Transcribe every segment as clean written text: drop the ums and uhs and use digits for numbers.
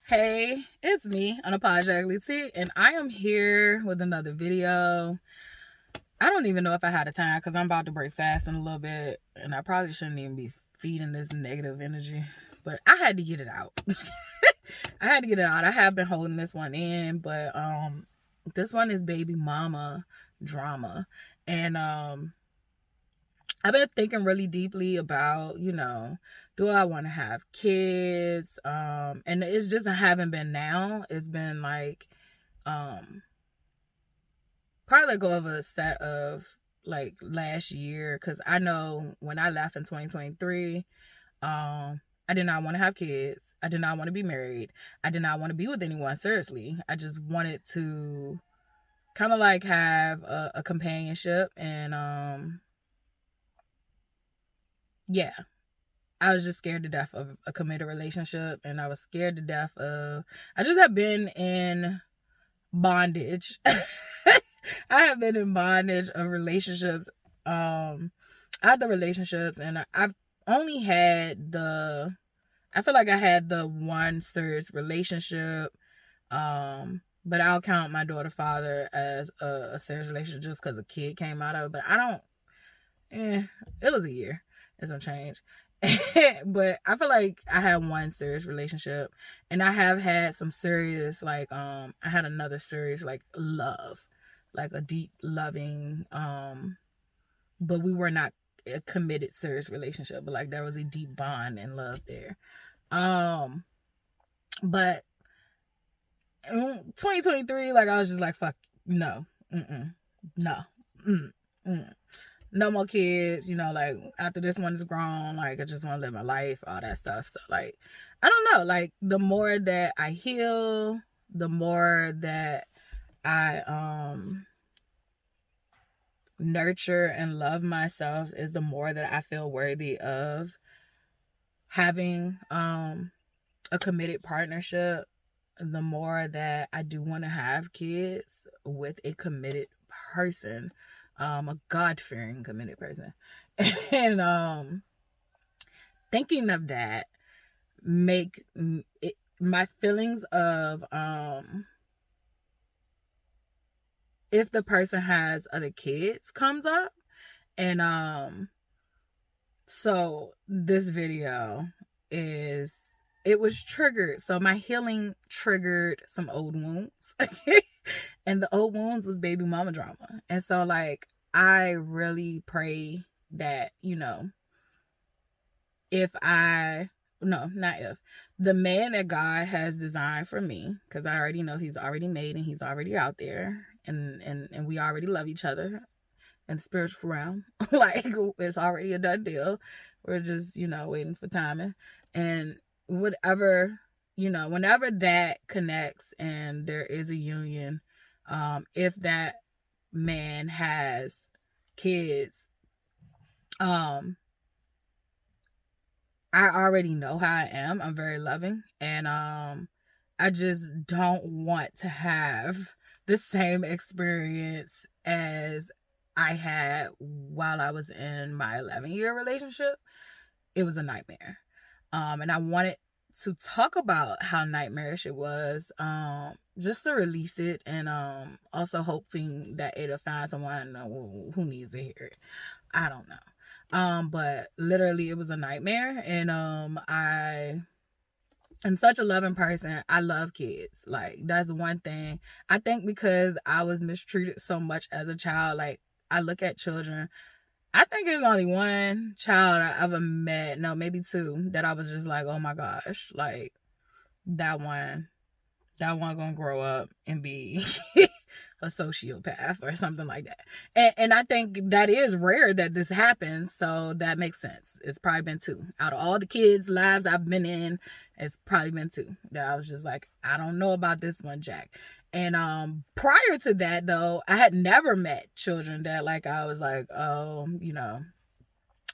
Hey, it's me, Unapologetically T, and I am here with another video. I don't even know if I had a time because I'm about to break fast in a little bit, and I probably shouldn't even be feeding this negative energy, but I had to get it out. I had to get it out. I have been holding this one in, but this one is baby mama drama, and I've been thinking really deeply about, do I want to have kids? And it's just I haven't been now. It's been like probably like over a set of like last year, because I know when I left in 2023, I did not want to have kids. I did not want to be married. I did not want to be with anyone seriously. I just wanted to kind of like have a companionship, and yeah, I was just scared to death of a committed relationship, and I was scared to death of, I just have been in bondage. I have been in bondage of relationships. I had the relationships, and I've only had I feel like I had the one serious relationship. But I'll count my daughter father as a serious relationship just because a kid came out of it. But I don't, it was a year and some change. But I feel like I had one serious relationship, and I have had some serious, like, I had another serious, like, love, like a deep loving, but we were not a committed serious relationship, but like there was a deep bond and love there. But in 2023, like, I was just like, fuck, no, no, no more kids, like, after this one is grown, like, I just want to live my life, all that stuff. So, like, I don't know, like, the more that I heal, the more that I nurture and love myself, is the more that I feel worthy of having a committed partnership, the more that I do want to have kids with a committed person, a God-fearing committed person. And thinking of that make my feelings of if the person has other kids comes up. And so this video it was triggered. So my healing triggered some old wounds. And the old wounds was baby mama drama. And so, like, I really pray that, if the man that God has designed for me, because I already know he's already made and he's already out there, and we already love each other in the spiritual realm. Like, it's already a done deal. We're just, waiting for timing. And whatever, whenever that connects and there is a union, if that man has kids, I already know how I am. I'm very loving, and I just don't want to have the same experience as I had while I was in my 11-year relationship. It was a nightmare. And I wanted to talk about how nightmarish it was, just to release it, and also hoping that it'll find someone who needs to hear it. I don't know. But literally it was a nightmare, and I'm such a loving person. I love kids. Like, that's one thing. I think because I was mistreated so much as a child, like, I look at children. I think there's only one child I ever met, no, maybe two, that I was just like, oh my gosh, like, that one gonna grow up and be a sociopath or something like that. And I think that is rare that this happens, so that makes sense. It's probably been two. Out of all the kids' lives I've been in, it's probably been two that I was just like, I don't know about this one, Jack. And prior to that, though, I had never met children that, like, I was like, oh, I'm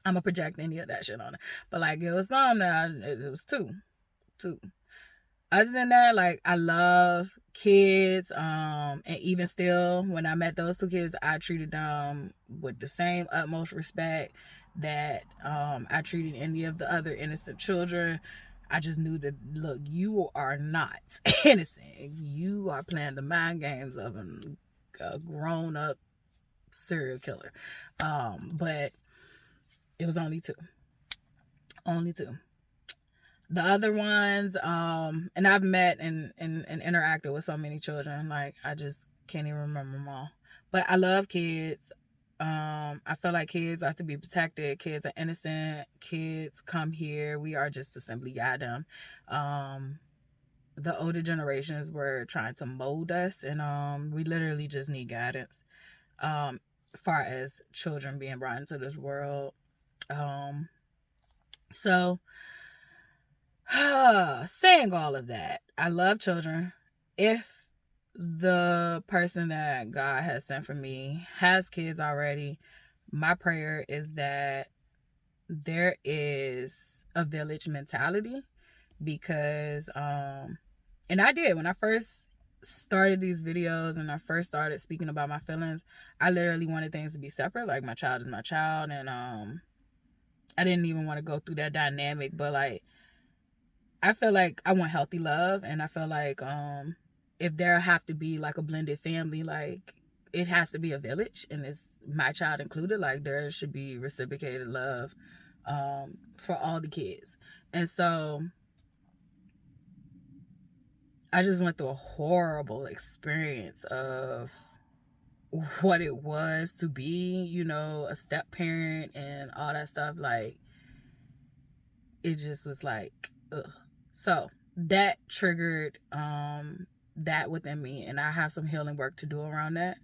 gonna project any of that shit on it. But, like, it was some that it was two. Other than that, like, I love kids, and even still, when I met those two kids, I treated them with the same utmost respect that I treated any of the other innocent children. I just knew that, look, you are not innocent. You are playing the mind games of a grown up serial killer. But it was only two. Only two. The other ones, and I've met and interacted with so many children, like I just can't even remember them all. But I love kids. I feel like kids are to be protected. Kids are innocent. Kids come here. We are just to simply guide them. The older generations were trying to mold us, and we literally just need guidance. Far as children being brought into this world. So saying all of that, I love children. If the person that God has sent for me has kids already, my prayer is that there is a village mentality, because and I did when I first started these videos and I first started speaking about my feelings. I literally wanted things to be separate, like my child is my child, and I didn't even want to go through that dynamic. But like, I feel like I want healthy love, and I feel like if there have to be like a blended family, like it has to be a village, and it's my child included. Like there should be reciprocated love for all the kids. And so I just went through a horrible experience of what it was to be, you know, a step parent and all that stuff. Like, it just was like, ugh. So that triggered that within me, and I have some healing work to do around that,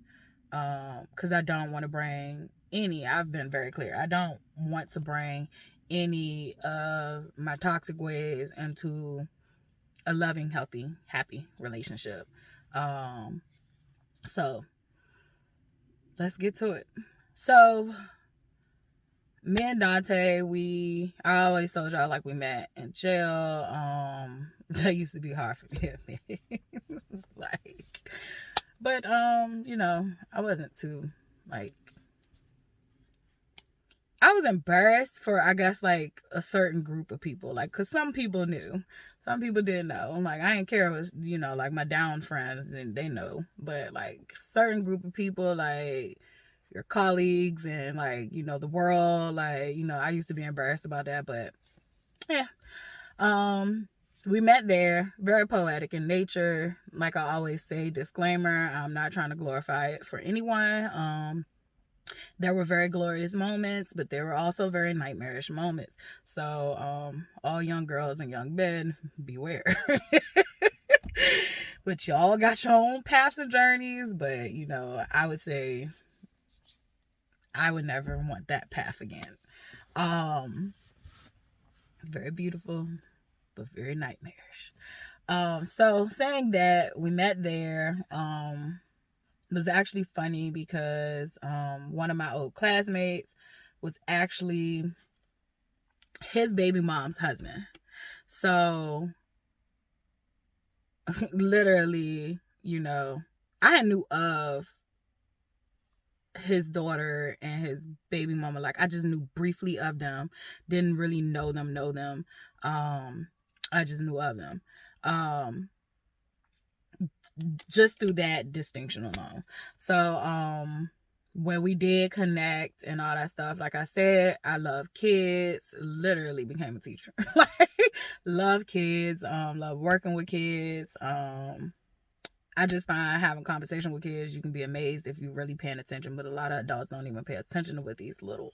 because I don't want to bring any, I've been very clear, I don't want to bring any of my toxic ways into a loving, healthy, happy relationship. So let's get to it. So me and Dante, I always told y'all, like, we met in jail. That used to be hard for me to admit. Like, but you know, I wasn't too, like, I was embarrassed for, I guess, like, a certain group of people. Like, because some people knew. Some people didn't know. Like, I didn't care. It was, you know, like, my down friends, and they know. But, like, certain group of people, like, your colleagues and, like, you know, the world, like, you know, I used to be embarrassed about that. But, yeah. We met there. Very poetic in nature. Like I always say, disclaimer, I'm not trying to glorify it for anyone. There were very glorious moments, but there were also very nightmarish moments. So, all young girls and young men, beware. But y'all got your own paths and journeys. But, you know, I would say I would never want that path again. Very beautiful, but very nightmarish. So saying that, we met there. It was actually funny because one of my old classmates was actually his baby mom's husband. So literally, you know, I knew of his daughter and his baby mama. Like, I just knew briefly of them. Didn't really know them. I just knew of them. Just through that distinction alone. So when we did connect and all that stuff, like I said, I love kids. Literally became a teacher. Like, love kids, love working with kids. I just find having conversation with kids, you can be amazed if you're really paying attention, but a lot of adults don't even pay attention to what these little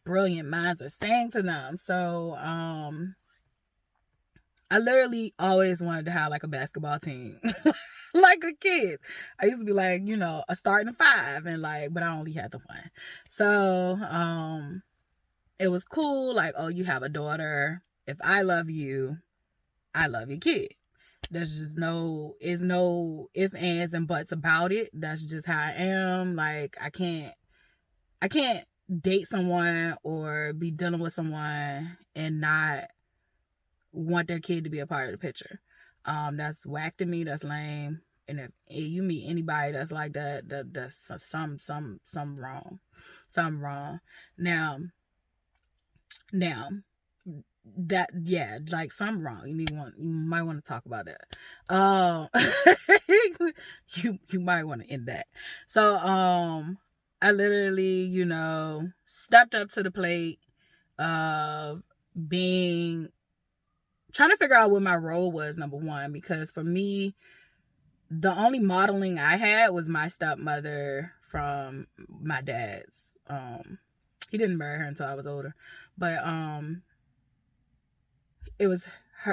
brilliant minds are saying to them. So I literally always wanted to have like a basketball team. Like the kids. I used to be like, you know, a starting five, and like, but I only had the one. So it was cool. Like, oh, you have a daughter. If I love you, I love your kid. There's just no ifs, ands, and buts about it. That's just how I am. Like, I can't date someone or be dealing with someone and not want their kid to be a part of the picture. That's whack to me. That's lame. And if you meet anybody that's like that, that's some wrong. Something wrong. Now, that, yeah, like something wrong. You might want to talk about that. You might want to end that. So I literally, stepped up to the plate of being trying to figure out what my role was, number one, because for me, the only modeling I had was my stepmother from my dad's. He didn't marry her until I was older, but it was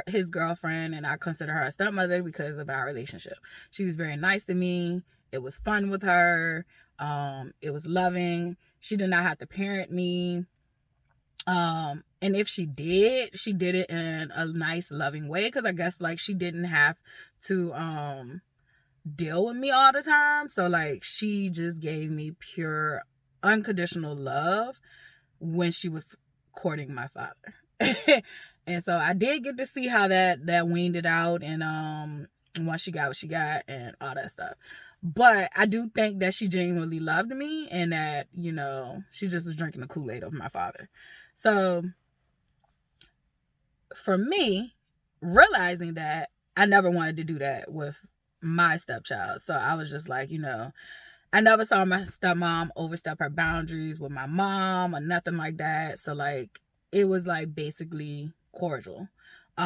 his girlfriend, and I consider her a stepmother because of our relationship. She was very nice to me. It was fun with her. It was loving. She did not have to parent me. And if she did it in a nice, loving way, because I guess like she didn't have to deal with me all the time. So like she just gave me pure unconditional love when she was courting my father. And so I did get to see how that weaned it out, and once she got what she got and all that stuff. But I do think that she genuinely loved me, and that, she just was drinking the Kool-Aid of my father. So for me, realizing that, I never wanted to do that with my stepchild. So I was just like, I never saw my stepmom overstep her boundaries with my mom or nothing like that. So like, it was like basically cordial. So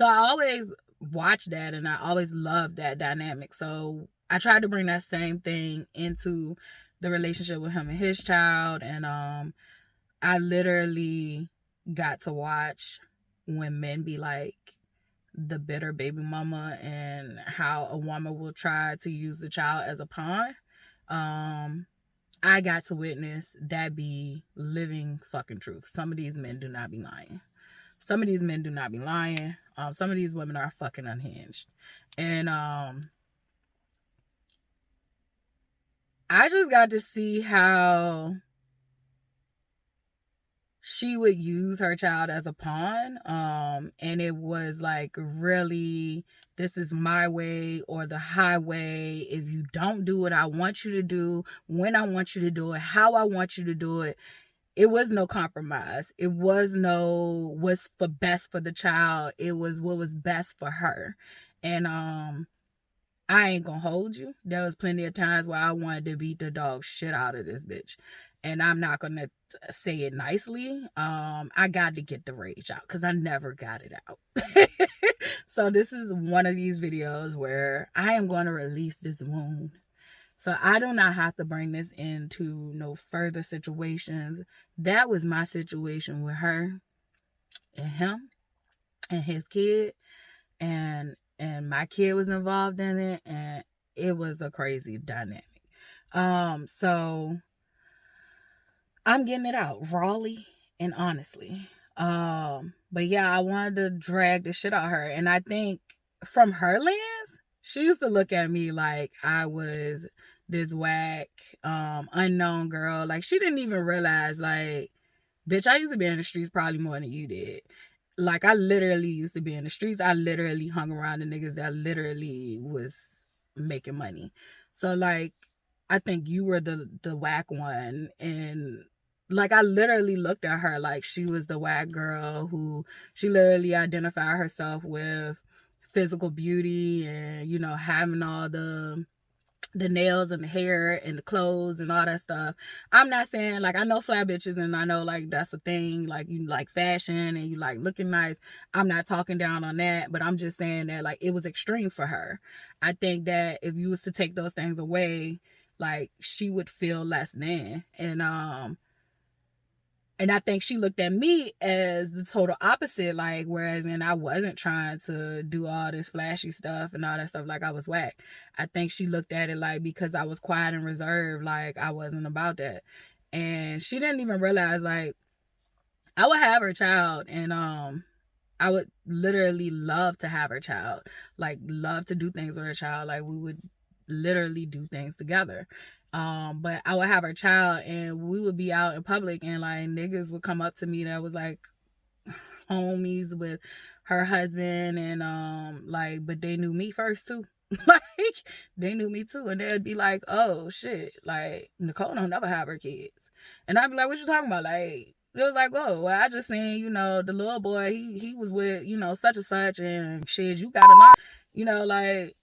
I always watched that, and I always loved that dynamic. So I tried to bring that same thing into the relationship with him and his child. And I literally got to watch when men be like the bitter baby mama, and how a woman will try to use the child as a pawn. I got to witness that be living fucking truth. Some of these men do not be lying. Some of these men do not be lying. Some of these women are fucking unhinged. And I just got to see how she would use her child as a pawn. And it was like, really, this is my way or the highway. If you don't do what I want you to do, when I want you to do it, how I want you to do it, it was no compromise. It was no what's for best for the child. It was what was best for her. And I ain't gonna hold you. There was plenty of times where I wanted to beat the dog shit out of this bitch. And I'm not gonna say it nicely. I got to get the rage out because I never got it out. So this is one of these videos where I am going to release this wound. So I do not have to bring this into no further situations. That was my situation with her and him and his kid. And my kid was involved in it, and it was a crazy dynamic. So I'm getting it out rawly and honestly. But yeah, I wanted to drag the shit out of her. And I think from her lens, she used to look at me like I was this whack, unknown girl. Like, she didn't even realize, like, bitch, I used to be in the streets probably more than you did. Like, I literally used to be in the streets. I literally hung around the niggas that literally was making money. So, like, I think you were the whack one. And, like, I literally looked at her like she was the whack girl who she literally identified herself with physical beauty and, having all the nails and the hair and the clothes and all that stuff. I'm not saying, like, I know flat bitches and I know, like, that's a thing. Like, you like fashion and you like looking nice. I'm not talking down on that, but I'm just saying that, like, it was extreme for her. I think that if you was to take those things away, like, she would feel less than. And I think she looked at me as the total opposite, like, whereas and I wasn't trying to do all this flashy stuff and all that stuff like I was whack. I think she looked at it like because I was quiet and reserved, like I wasn't about that. And she didn't even realize, like, I would have her child, and I would literally love to have her child, like love to do things with her child. Like, we would literally do things together. But I would have her child and we would be out in public, and like niggas would come up to me that was like homies with her husband, and like, but they knew me first too. Like, they knew me too, and they'd be like, oh shit, like Nicole don't never have her kids. And I'd be like, what you talking about? Like, It was like, whoa, well, I just seen, you know, the little boy, he was with, you know, such and such, and shit, you got him out, you know, like,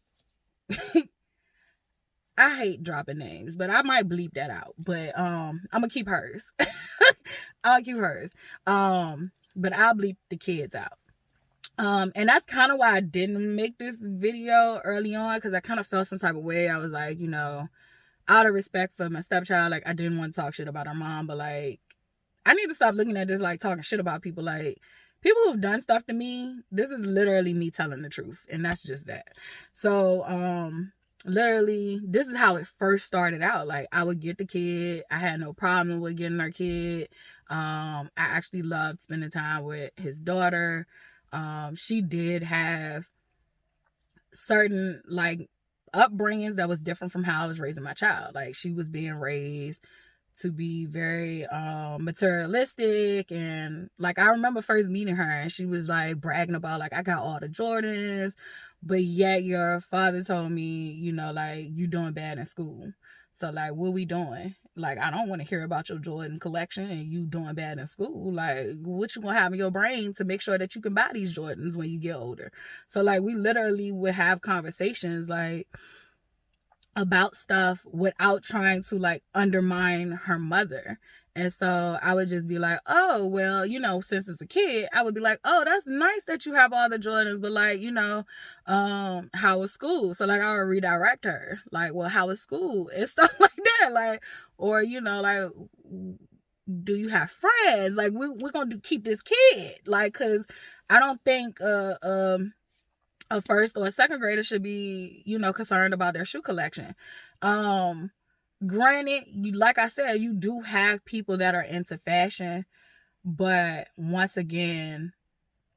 I hate dropping names, but I might bleep that out. But I'm gonna keep hers. I'll keep hers. But I'll bleep the kids out. And that's kind of why I didn't make this video early on, because I kind of felt some type of way. I was like, you know, out of respect for my stepchild, like, I didn't want to talk shit about her mom, but like, I need to stop looking at this like talking shit about people. Like, people who've done stuff to me, this is literally me telling the truth, and that's just that. So literally, this is how it first started out. Like, I would get the kid, I had no problem with getting her kid. I actually loved spending time with his daughter. She did have certain like upbringings that was different from how I was raising my child. Like, she was being raised to be very materialistic, and like, I remember first meeting her and she was like bragging about like, I got all the Jordans, but yet your father told me, you know, like, you doing bad in school, so like, what we doing? Like, I don't want to hear about your Jordan collection and you doing bad in school. Like, what you gonna have in your brain to make sure that you can buy these Jordans when you get older? So like, we literally would have conversations like about stuff without trying to like undermine her mother. And so I would just be like, oh, well, you know, since it's a kid, I would be like, oh, that's nice that you have all the Jordans, but like, you know, how was school? So like, I would redirect her, like, well, how was school? And stuff like that. Like, or, you know, like, do you have friends? Like, we're gonna keep this kid, like, because I don't think a first or a second grader should be, you know, concerned about their shoe collection. Granted, like I said, you do have people that are into fashion, but once again,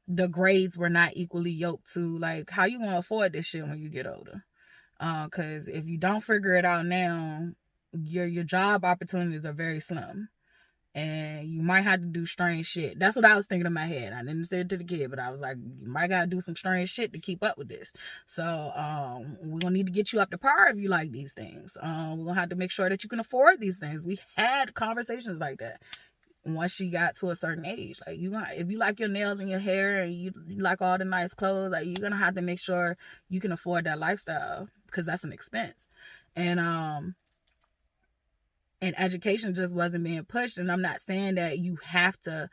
the grades were not equally yoked to like, how you gonna afford this shit when you get older? Because if you don't figure it out now, your job opportunities are very slim. And you might have to do strange shit. That's what I was thinking in my head. I didn't say it to the kid, but I was like, you might gotta do some strange shit to keep up with this. So we're gonna need to get you up to par if you like these things. We're gonna have to make sure that you can afford these things. We had conversations like that once she got to a certain age. Like, if you like your nails and your hair and you like all the nice clothes, like, you're gonna have to make sure you can afford that lifestyle, because that's an expense. And education just wasn't being pushed. And I'm not saying that you have to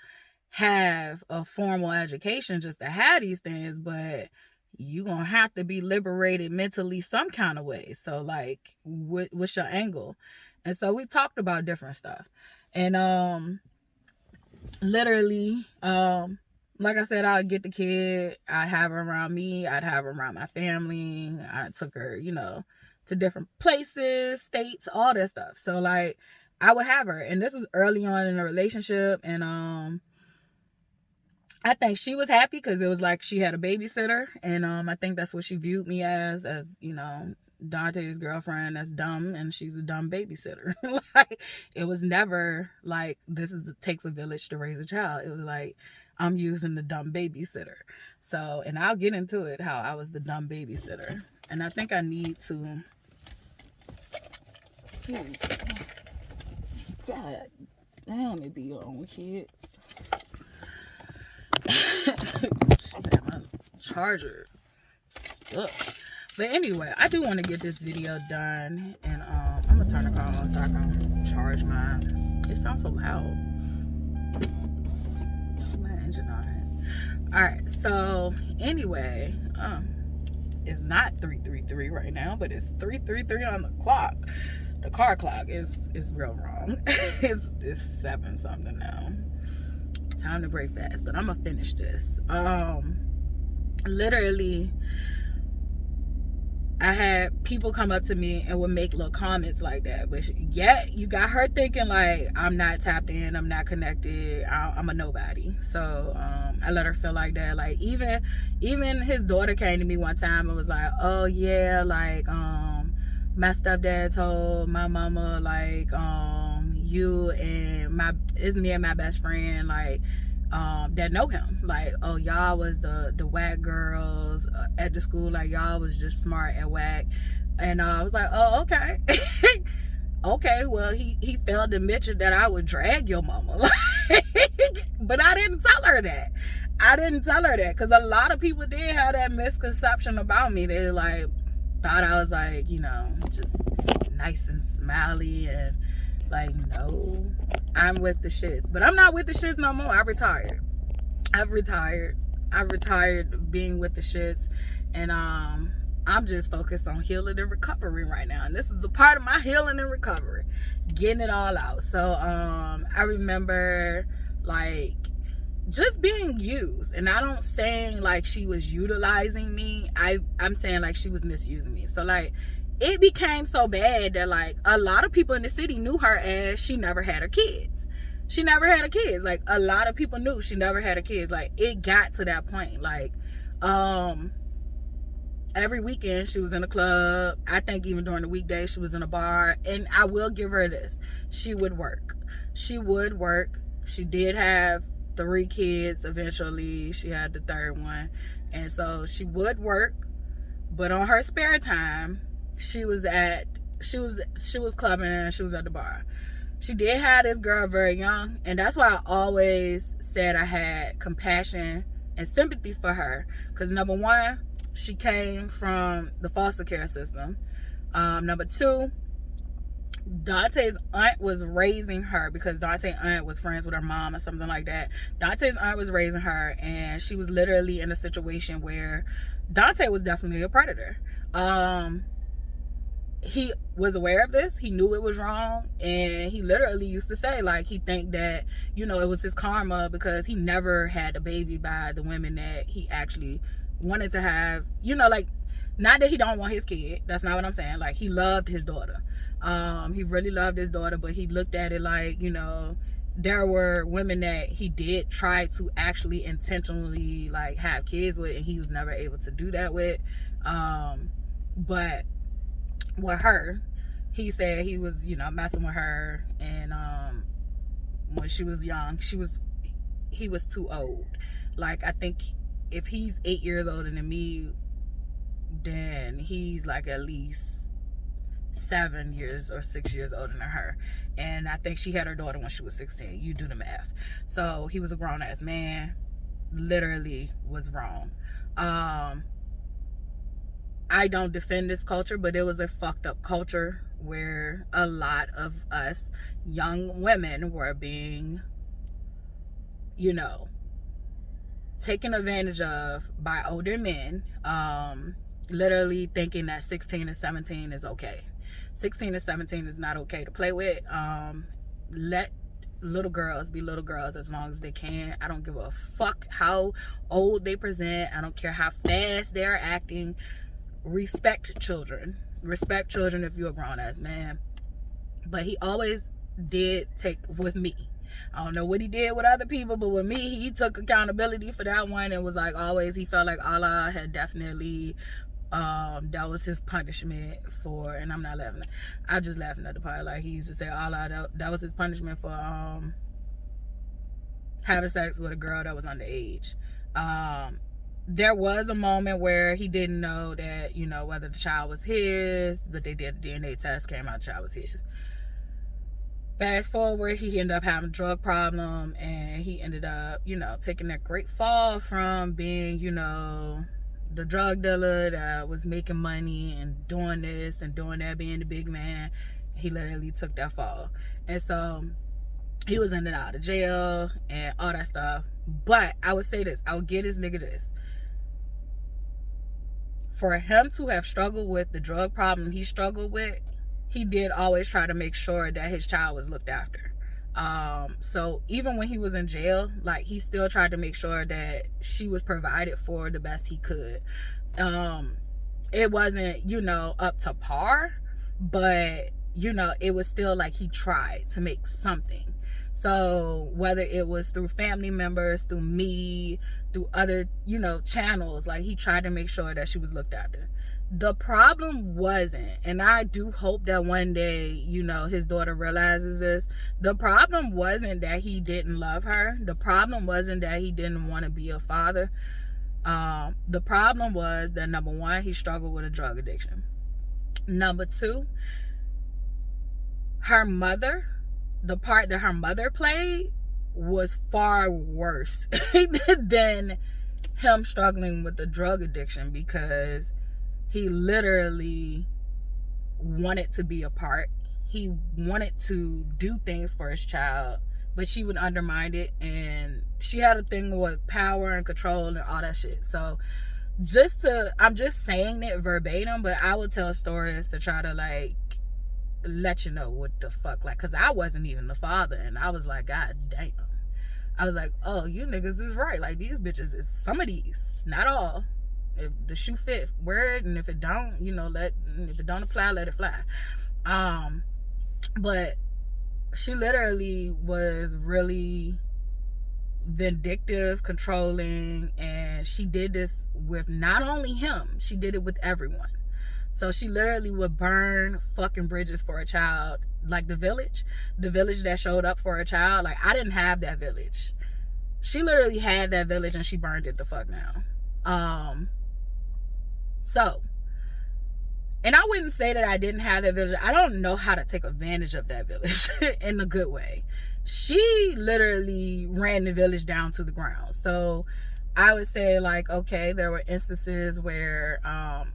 have a formal education just to have these things, but you're going to have to be liberated mentally some kind of way. So like, what's your angle? And so we talked about different stuff. And literally, like I said, I'd get the kid, I'd have her around me, I'd have her around my family. I took her, you know, to different places, states, all that stuff. So like, I would have her, and this was early on in the relationship, and I think she was happy because it was like she had a babysitter, and I think that's what she viewed me as, you know, Dante's girlfriend that's dumb, and she's a dumb babysitter. Like, it was never like, takes a village to raise a child. It was like, I'm using the dumb babysitter. So, and I'll get into it, how I was the dumb babysitter. And I think I need to, excuse, God damn, it be your own kids. My charger stuck. But anyway, I do want to get this video done, and I'm gonna turn the car on so I can charge mine. It sounds so loud. My engine on. All right, so anyway, it's not 3:33 right now, but it's 3:33 on the clock. The car clock is real wrong. it's 7 something now. Time to break fast, but I'm gonna finish this. Literally, I had people come up to me and would make little comments like that, but yet you got her thinking like, I'm not tapped in, I'm not connected, I'm a nobody. So I let her feel like that. Like, even his daughter came to me one time and was like, oh yeah, like my stepdad told my mama, like, you and it's me and my best friend, like, that know him, like, oh, y'all was the whack girls at the school, like, y'all was just smart and whack. And I was like, oh, okay. Okay, well, he failed to mention that I would drag your mama. Like, But I didn't tell her that. Because a lot of people did have that misconception about me. They like thought I was like, just nice and smiley, and like, no, I'm with the shits. But I'm not with the shits no more. I've retired being with the shits, and I'm just focused on healing and recovery right now. And this is a part of my healing and recovery, getting it all out. So I remember like just being used, and I don't saying like she was utilizing me. I'm saying like she was misusing me. So like it became so bad that like a lot of people in the city knew her as she never had her kids. Like a lot of people knew she never had her kids. Like it got to that point. Like every weekend she was in a club. I think even during the weekdays she was in a bar. And I will give her this, she would work. She did have 3 kids. Eventually she had the 3rd one, and so she would work, but on her spare time she was clubbing and she was at the bar. She did have this girl very young, and that's why I always said I had compassion and sympathy for her, because number 1, she came from the foster care system. Number 2, Dante's aunt was raising her, because Dante's aunt was friends with her mom or something like that. Dante's aunt was raising her, and she was literally in a situation where Dante was definitely a predator. He was aware of this. He knew it was wrong, and he literally used to say like he think that it was his karma because he never had a baby by the women that he actually wanted to have. Like, not that he don't want his kid, that's not what I'm saying. Like, he loved his daughter. He really loved his daughter, but he looked at it like, there were women that he did try to actually intentionally like have kids with, and he was never able to do that with. But with her, he said he was messing with her, and when she was young, he was too old. Like, I think if he's 8 years older than me, then he's like at least 7 years or 6 years older than her. And I think she had her daughter when she was 16. You do the math. So he was a grown-ass man. Literally was wrong. I don't defend this culture, but it was a fucked up culture where a lot of us young women were being, taken advantage of by older men, literally thinking that 16 and 17 is okay. 16 and 17 is not okay to play with. Let little girls be little girls as long as they can. I don't give a fuck how old they present. I don't care how fast they're acting. Respect children if you're a grown-ass man. But he always did take with me. I don't know what he did with other people, but with me, he took accountability for that one, and was like, always, he felt like Allah had definitely that was his punishment for, and I'm not laughing, I'm just laughing at the part, like he used to say Allah, that was his punishment for having sex with a girl that was underage. There was a moment where he didn't know that, whether the child was his, but they did a DNA test, came out the child was his. Fast forward, he ended up having a drug problem, and he ended up, taking that great fall from being, the drug dealer that was making money and doing this and doing that, being the big man. He literally took that fall. And so he was in and out of jail and all that stuff. But I would say this, I would give this nigga this. For him to have struggled with the drug problem he struggled with, he did always try to make sure that his child was looked after. So even when he was in jail, like, he still tried to make sure that she was provided for the best he could. It wasn't, up to par, but, it was still like he tried to make something. So whether it was through family members, through me, through other, channels, like, he tried to make sure that she was looked after. The problem wasn't, and I do hope that one day, his daughter realizes this. The problem wasn't that he didn't love her. The problem wasn't that he didn't want to be a father. The problem was that, number 1, he struggled with a drug addiction. Number 2, her mother, the part that her mother played was far worse than him struggling with the drug addiction, because he literally wanted to be a part. He wanted to do things for his child, but she would undermine it, and she had a thing with power and control and all that shit. So I'm just saying it verbatim, but I would tell stories to try to like let you know what the fuck, like, because I wasn't even the father, and I was like, God damn. I was like, oh, you niggas is right. Like, these bitches is some of these, not all. If the shoe fit, wear it, and if it don't, if it don't apply, let it fly. But she literally was really vindictive, controlling, and she did this with not only him, she did it with everyone. So she literally would burn fucking bridges for a child. Like the village that showed up for a child. Like, I didn't have that village. She literally had that village and she burned it the fuck down. So, and I wouldn't say that I didn't have that village. I don't know how to take advantage of that village in a good way. She literally ran the village down to the ground. So I would say, like, okay, there were instances where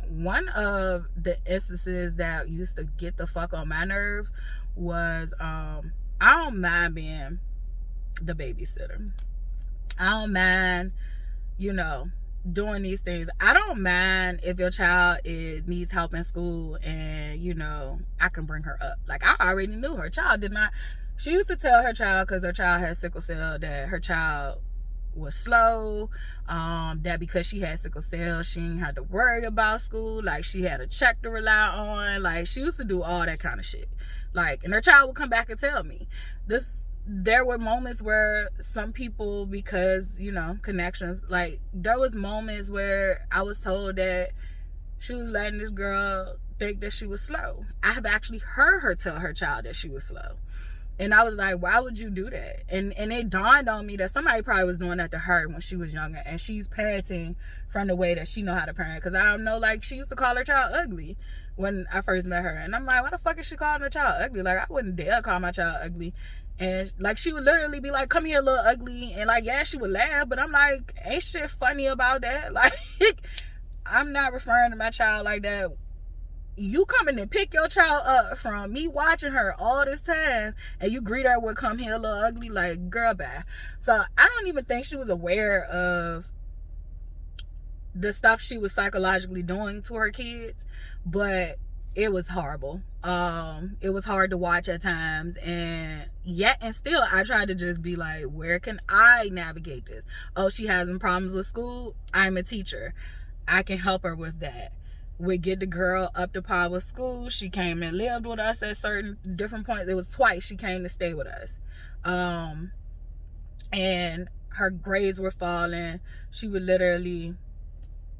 one of the instances that used to get the fuck on my nerves was I don't mind being the babysitter. I don't mind, doing these things. I don't mind if your child needs help in school and, I can bring her up. Like, I already knew her child did not. She used to tell her child, because her child had sickle cell, that her child was slow, that because she had sickle cell, she didn't have to worry about school. Like, she had a check to rely on. Like, she used to do all that kind of shit. Like, and her child would come back and tell me there were moments where some people, because connections, like, there was moments where I was told that she was letting this girl think that she was slow. I have actually heard her tell her child that she was slow. And I was like, why would you do that? And it dawned on me that somebody probably was doing that to her when she was younger, and she's parenting from the way that she know how to parent. Because I don't know, like, she used to call her child ugly when I first met her. And I'm like, why the fuck is she calling her child ugly? Like, I wouldn't dare call my child ugly. And, like, she would literally be like, come here, little ugly. And, like, yeah, she would laugh. But I'm like, ain't shit funny about that. Like, I'm not referring to my child like that. You coming and pick your child up from me watching her all this time, and you greet her with come here, little ugly. Like, girl, bye. So I don't even think she was aware of the stuff she was psychologically doing to her kids, but it was horrible. It was hard to watch at times, and still I tried to just be like, where can I navigate this? Oh, she having problems with school? I'm a teacher. I can help her with that. We get the girl up to par with school. She came and lived with us at certain different points. It was twice she came to stay with us. And her grades were falling. She would literally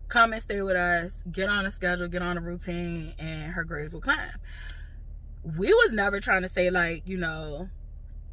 come and stay with us, get on a schedule, get on a routine, and her grades would climb. We was never trying to say, like,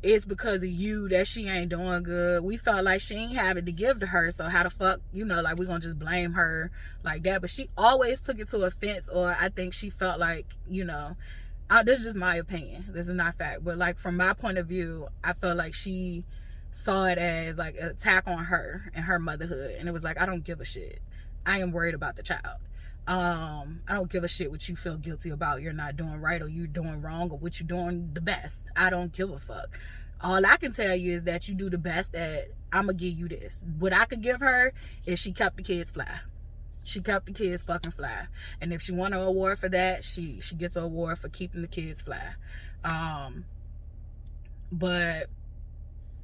it's because of you that she ain't doing good. We felt like she ain't have it to give to her, so how the fuck, like, we gonna just blame her like that. But she always took it to offense, or I think she felt like, this is just my opinion, this is not fact, but, like, from my point of view, I felt like she saw it as like an attack on her and her motherhood, and it was like, I don't give a shit. I am worried about the child. I don't give a shit what you feel guilty about, you're not doing right, or you're doing wrong, or what you're doing the best. I don't give a fuck. All I can tell you is that you do the best at, I'm gonna give you this. What I could give her is she kept the kids fly. She kept the kids fucking fly. And if she won an award for that, she gets an award for keeping the kids fly. But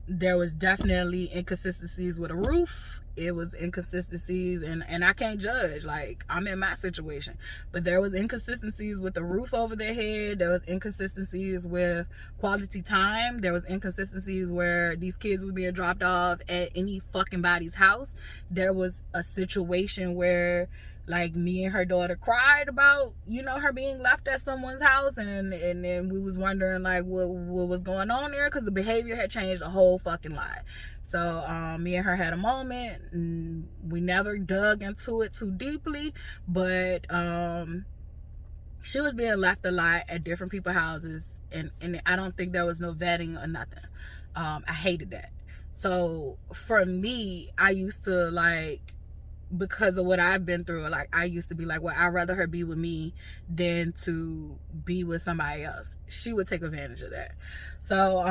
there was definitely inconsistencies with a roof. It was inconsistencies, and I can't judge, like, I'm in my situation, but there was inconsistencies with the roof over their head. There was inconsistencies with quality time. There was inconsistencies where these kids were being dropped off at any fucking body's house. There was a situation where, like, me and her daughter cried about, her being left at someone's house, and then we was wondering, like, what was going on there, because the behavior had changed a whole fucking lot. So me and her had a moment, and we never dug into it too deeply, but she was being left a lot at different people's houses, and I don't think there was no vetting or nothing. I hated that. So for me, I used to like, because of what I've been through, like I used to be like, well, I'd rather her be with me than to be with somebody else. She would take advantage of that. So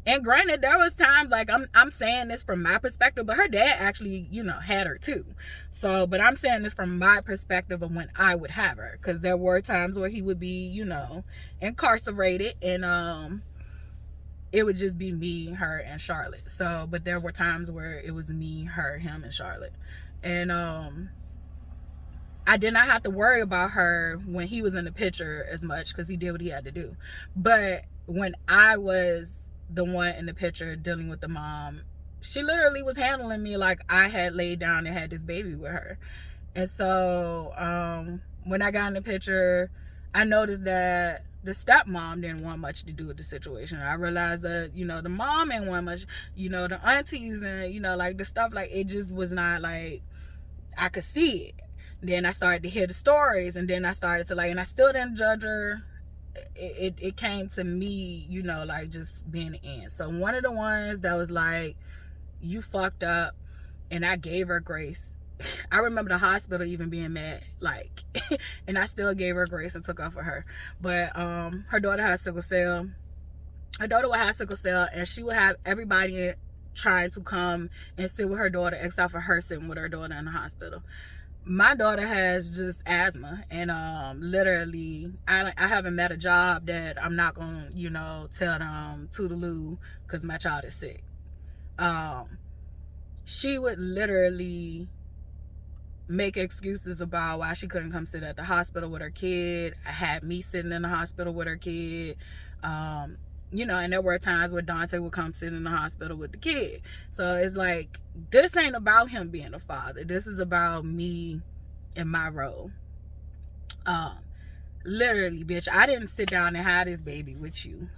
and granted, there was times, like I'm saying this from my perspective, but her dad actually, you know, had her too. So, but I'm saying this from my perspective of when I would have her, because there were times where he would be, you know, incarcerated, and it would just be me, her, and Charlotte. So, but there were times where it was me, her, him, and Charlotte. And I did not have to worry about her when he was in the picture as much, because he did what he had to do. But when I was the one in the picture dealing with the mom, she literally was handling me like I had laid down and had this baby with her. And so when I got in the picture, I noticed that the stepmom didn't want much to do with the situation. I realized that, you know, the mom didn't want much, you know, the aunties and, you know, like the stuff, like it just was not like, I could see it. Then I started to hear the stories, and then I started to like, and I still didn't judge her. It came to me, you know, like just being the end. So one of the ones that was like, you fucked up, and I gave her grace. I remember the hospital even being mad, like, and I still gave her grace and took off for her. But her daughter had sickle cell. Her daughter would have sickle cell, and she would have everybody trying to come and sit with her daughter, except for her sitting with her daughter in the hospital. My daughter has just asthma, and literally I haven't met a job that I'm not gonna, you know, tell them toodaloo because my child is sick. She would literally make excuses about why she couldn't come sit at the hospital with her kid. I had me sitting in the hospital with her kid. You know, and there were times where Dante would come sit in the hospital with the kid. So it's like, this ain't about him being a father. This is about me and my role. Literally, bitch, I didn't sit down and have this baby with you.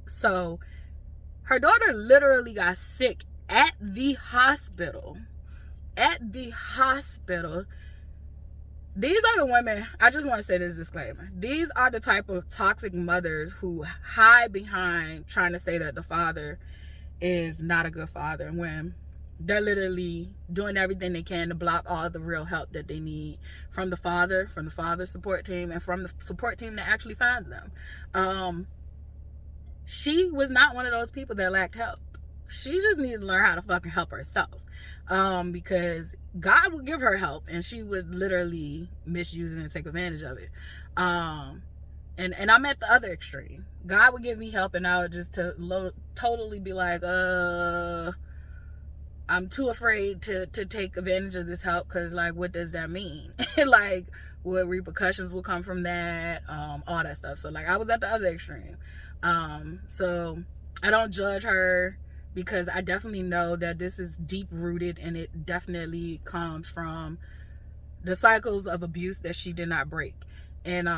So her daughter literally got sick at the hospital. At the hospital. These are the women, I just want to say this disclaimer. These are the type of toxic mothers who hide behind trying to say that the father is not a good father, when they're literally doing everything they can to block all the real help that they need from the father support team, and from the support team that actually finds them. She was not one of those people that lacked help. She just needed to learn how to fucking help herself. Because God would give her help, and she would literally misuse it and take advantage of it. And I'm at the other extreme. God would give me help, and I would just totally be like, I'm too afraid to take advantage of this help, because like, what does that mean? Like, what repercussions will come from that? All that stuff. So like, I was at the other extreme. So I don't judge her, because I definitely know that this is deep rooted, and it definitely comes from the cycles of abuse that she did not break. And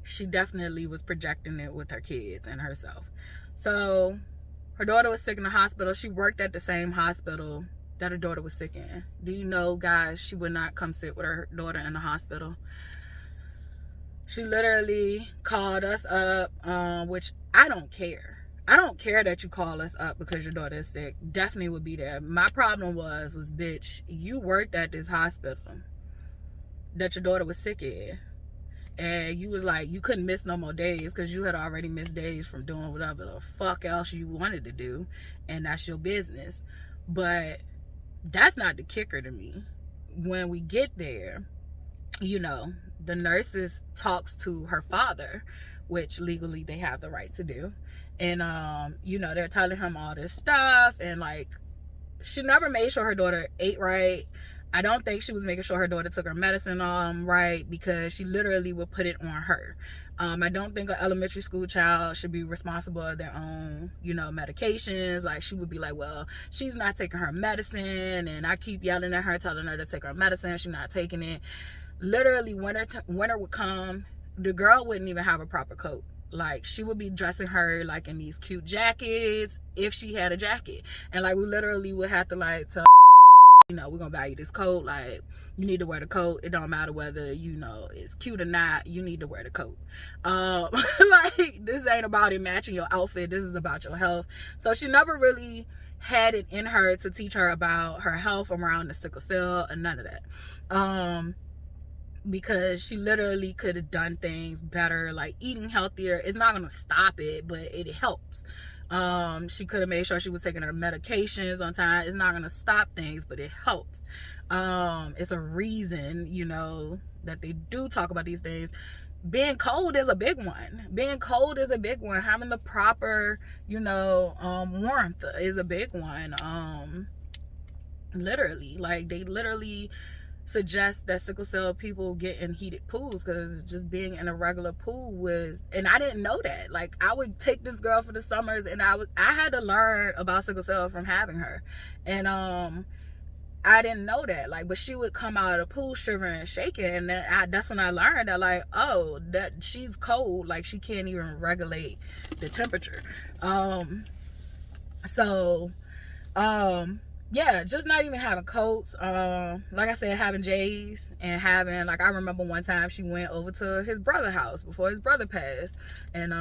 she definitely was projecting it with her kids and herself. So her daughter was sick in the hospital. She worked at the same hospital that her daughter was sick in. Do you know, guys, she would not come sit with her daughter in the hospital. She literally called us up, which I don't care. I don't care that you call us up because your daughter is sick. Definitely would be there. My problem was bitch, you worked at this hospital that your daughter was sick in. And you was like, you couldn't miss no more days, because you had already missed days from doing whatever the fuck else you wanted to do. And that's your business. But that's not the kicker to me. When we get there, you know, the nurses talks to her father, which legally they have the right to do. And, you know, they're telling him all this stuff. And, like, she never made sure her daughter ate right. I don't think she was making sure her daughter took her medicine right, because she literally would put it on her. I don't think an elementary school child should be responsible of their own, you know, medications. Like, she would be like, well, she's not taking her medicine, and I keep yelling at her, telling her to take her medicine. She's not taking it. Literally, winter would come, the girl wouldn't even have a proper coat. Like, she would be dressing her like in these cute jackets, if she had a jacket. And like, we literally would have to like tell you know, we're gonna buy you this coat, like you need to wear the coat. It don't matter whether, you know, it's cute or not, you need to wear the coat. Like, this ain't about it matching your outfit, this is about your health. So she never really had it in her to teach her about her health around the sickle cell and none of that. Because she literally could have done things better, like eating healthier. It's not gonna stop it, but it helps. She could have made sure she was taking her medications on time. It's not gonna stop things, but it helps. It's a reason, you know, that they do talk about these things. Being cold is a big one. Being cold is a big one. Having the proper, you know, warmth is a big one. Literally, like, they literally suggest that sickle cell people get in heated pools, because just being in a regular pool was, and I didn't know that. Like, I would take this girl for the summers, and I had to learn about sickle cell from having her, and I didn't know that. Like, but she would come out of the pool shivering and shaking, and then that's when I learned that, like, oh, that she's cold, like she can't even regulate the temperature. Yeah, just not even having coats. Like I said, having J's, and having, like, I remember one time she went over to his brother's house before his brother passed, and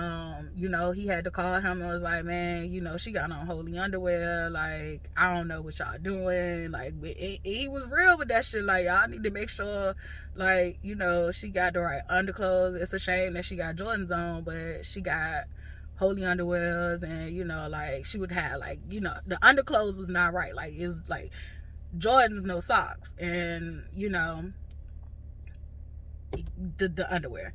you know, he had to call him and was like, man, you know, she got on holy underwear, like, I don't know what y'all doing. Like, he was real with that shit. Like, y'all need to make sure, like, you know, she got the right underclothes. It's a shame that she got Jordans on, but she got holy underwears, and, you know, like, she would have, like, you know, the underclothes was not right. Like, it was like Jordans, no socks, and, you know, the underwear.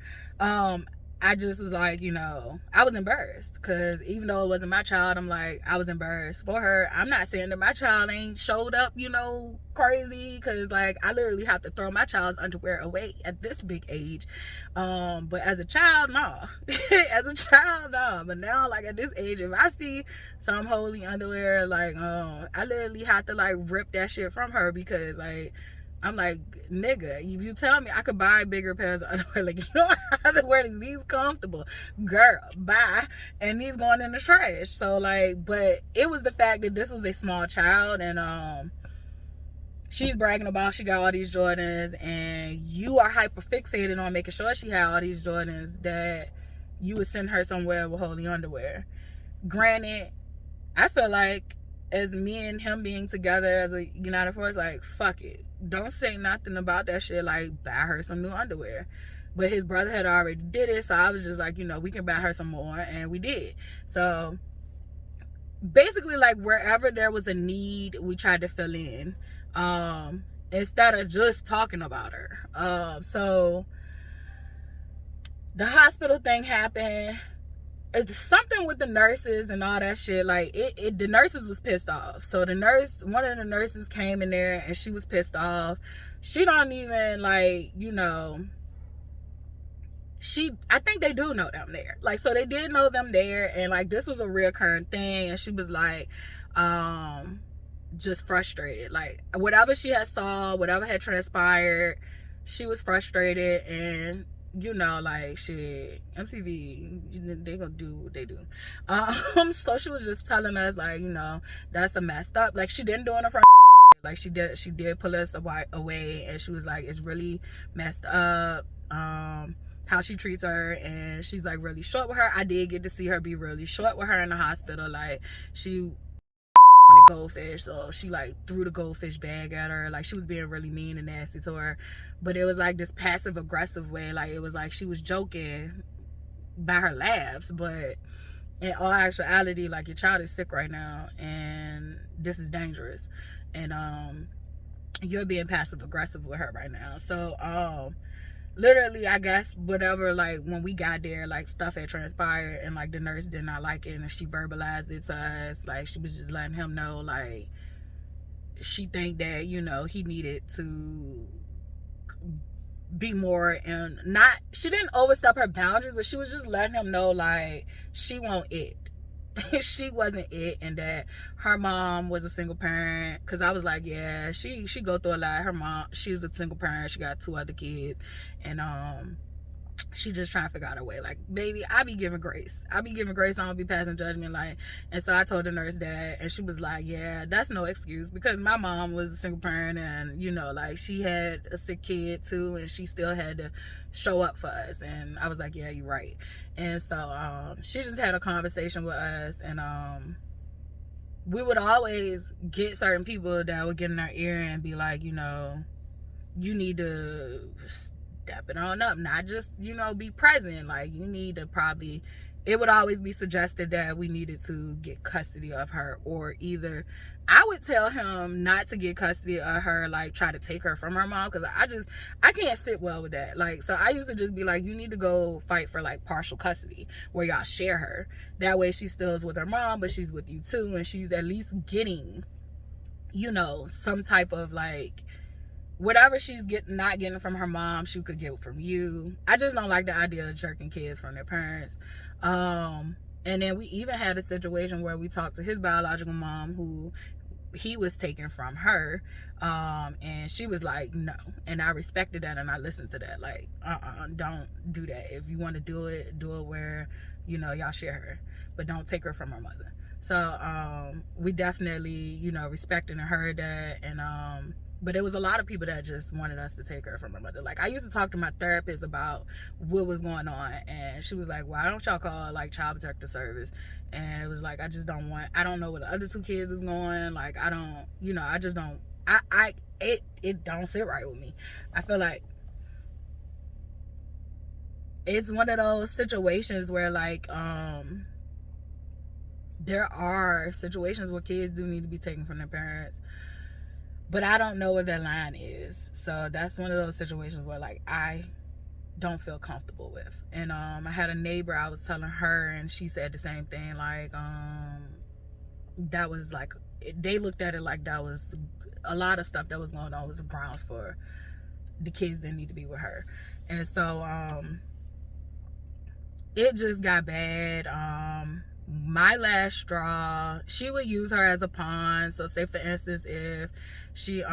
I just was like, you know, I was embarrassed, because even though it wasn't my child, I'm like, I was embarrassed for her. I'm not saying that my child ain't showed up, you know, crazy, because, like, I literally have to throw my child's underwear away at this big age. But as a child, no. As a child, no. But now, like, at this age, if I see some holy underwear, like, I literally have to, like, rip that shit from her, because, like, I'm like, nigga, if you tell me I could buy bigger pairs of underwear, like, you don't have to wear these comfortable, girl, bye. And these going in the trash. So, like, but it was the fact that this was a small child, and she's bragging about she got all these Jordans, and you are hyper fixated on making sure she had all these Jordans, that you would send her somewhere with holy underwear. Granted, I feel like, as me and him being together as a united force, like, fuck it, don't say nothing about that shit. Like, buy her some new underwear. But his brother had already did it, so I was just like, you know, we can buy her some more, and we did. So basically, like, wherever there was a need, we tried to fill in, instead of just talking about her. So the hospital thing happened. It's something with the nurses and all that shit. Like, the nurses was pissed off. So one of the nurses came in there, and she was pissed off. She don't even, like, you know, I think they do know them there. Like, so they did know them there, and, like, this was a reoccurring thing, and she was like, just frustrated. Like, whatever she had saw, whatever had transpired, she was frustrated, and, you know, like, shit, MTV, they gonna do what they do. So she was just telling us, like, you know, that's a messed up. Like, she didn't do it in front of, like, she did pull us away, and she was like, it's really messed up, how she treats her, and she's, like, really short with her. I did get to see her be really short with her in the hospital. Like, she wanted goldfish, so she, like, threw the goldfish bag at her. Like, she was being really mean and nasty to her, but it was like this passive aggressive way. Like, it was like she was joking by her laughs, but in all actuality, like, your child is sick right now, and this is dangerous, and you're being passive aggressive with her right now. So literally, I guess, whatever, like, when we got there, like, stuff had transpired, and, like, the nurse did not like it, and she verbalized it to us. Like, she was just letting him know, like, she think that, you know, he needed to be more, and not, she didn't overstep her boundaries, but she was just letting him know, like, she won't it. She wasn't it, and that her mom was a single parent. Because I was like, yeah, she go through a lot. Her mom, she was a single parent. She got 2 other kids, and she just trying to figure out a way. Like, baby, I be giving grace. I don't be passing judgment. Like, and so I told the nurse that, and she was like, yeah, that's no excuse, because my mom was a single parent, and you know, like, she had a sick kid too, and she still had to show up for us. And I was like, yeah, you're right. And so she just had a conversation with us, and we would always get certain people that would get in our ear and be like, you know, you need to step it on up, not just, you know, be present. Like, you need to probably, it would always be suggested that we needed to get custody of her, or either I would tell him not to get custody of her, like try to take her from her mom, because I can't sit well with that. Like, so I used to just be like, you need to go fight for like partial custody where y'all share her. That way she still is with her mom, but she's with you too, and she's at least getting, you know, some type of like, whatever she's not getting from her mom, she could get from you. I just don't like the idea of jerking kids from their parents. And then we even had a situation where we talked to his biological mom, who he was taken from her, and she was like, no. And I respected that, and I listened to that. Like, don't do that. If you want to do it where, you know, y'all share her, but don't take her from her mother. So we definitely, you know, respected and heard that. And but there was a lot of people that just wanted us to take her from her mother. Like, I used to talk to my therapist about what was going on, and she was like, why don't y'all call like child protective service? And it was like, I don't know where the other two kids is going. Like, I don't, you know, I just don't, it don't sit right with me. I feel like it's one of those situations where like, there are situations where kids do need to be taken from their parents, but I don't know where that line is. So that's one of those situations where like I don't feel comfortable with. And I had a neighbor, I was telling her, and she said the same thing. Like, that was like, they looked at it like that was a lot of stuff that was going on was grounds for the kids that need to be with her. And so it just got bad. My last straw, she would use her as a pawn. So say for instance, if she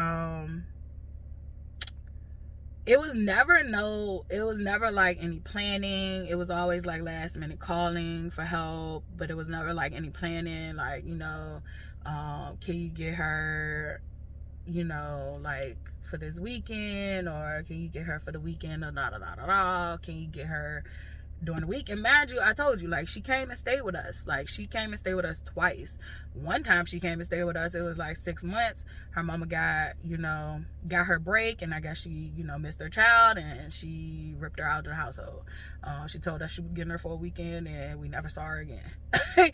it was never like any planning. It was always like last minute calling for help, but it was never like any planning, like, you know, can you get her, you know, like for this weekend, or can you get her for the weekend, or can you get her during the week? And mind you, I told you, like, she came and stayed with us. Like, she came and stayed with us twice. One time she came and stayed with us, it was like 6 months. Her mama got her break, and I guess she, you know, missed her child, and she ripped her out of the household. She told us she was getting her for a weekend, and we never saw her again.